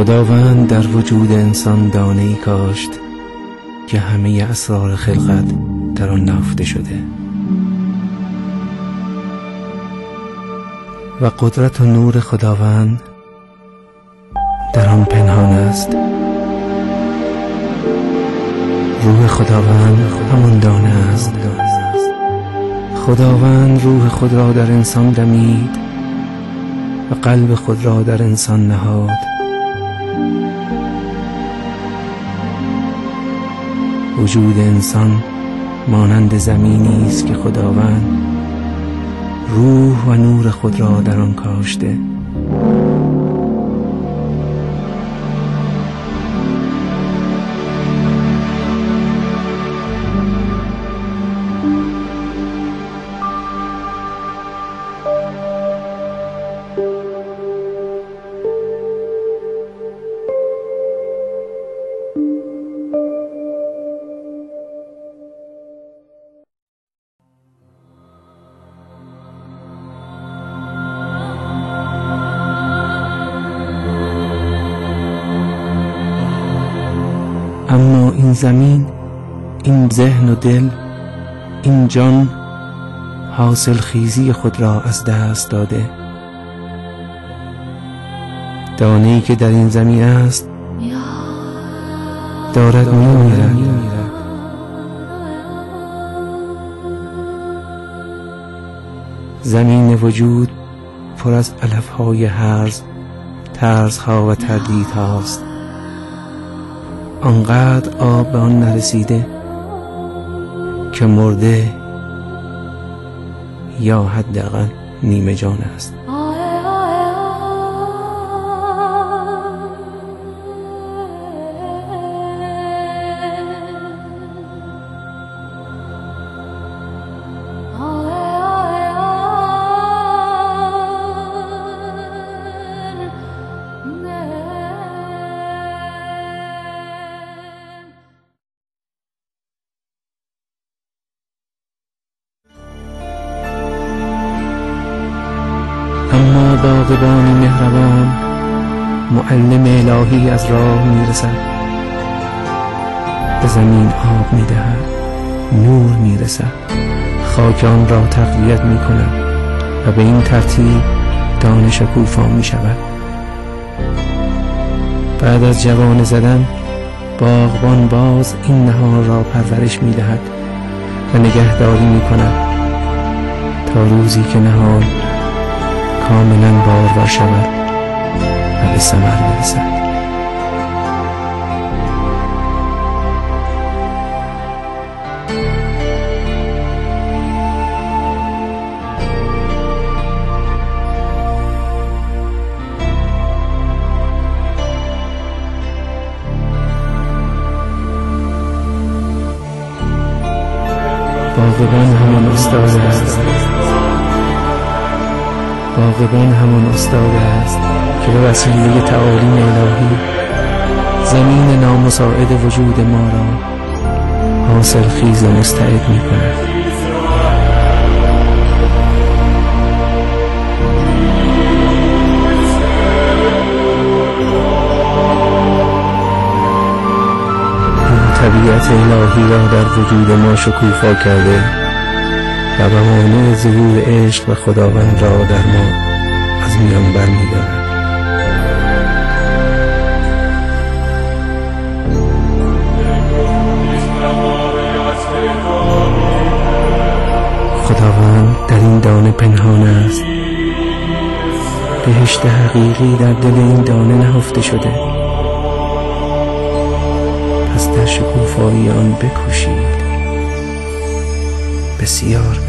خداوند در وجود انسان دانه‌ای کاشت که همه اسرار خلقت در آن نهفته شده و قدرت و نور خداوند در آن پنهان است. روح خداوند همان دانه است. خداوند روح خود را در انسان دمید و قلب خود را در انسان نهاد. وجود انسان مانند زمینی است که خداوند روح و نور خود را در آن کاشته. اما این زمین، این ذهن و دل، این جان حاصل خیزی خود را از دست داده. دانه‌ای که در این زمین است دارد می‌میرد. زمین وجود پر از علف‌های هرز، ترس‌ها و تردیدهاست. آنقدر آب به آن نرسیده که مرده یا حداقل نیمه جان است. اما باغبانی مهربان، معلم الهی از راه میرسد، به زمین آب میدهد، نور میرسد، خاک آن را تقویت میکند و به این ترتیب دانه شکوفا میشود. بعد از جوانه زدن باغبان باز این نهال را پرورش میدهد و نگهداری میکند تا روزی که نهال کاملا بارور شود و به ثمر برسد. باغبان همان استاد است. باغبان همان استاد است که به وسیله تعالیم الهی زمین نامساعد وجود ما را حاصل خیز و مستعد می کند. طبیعت الهی را در وجود ما شکوفا کرده و به مانع ظهور عشق و خداوند را در ما از میان برمی‌دارد. خداوند در این دانه پنهان است. بهشت حقیقی در دل این دانه نهفته شده. پس در شکوفایی آن بکوشید، بسیار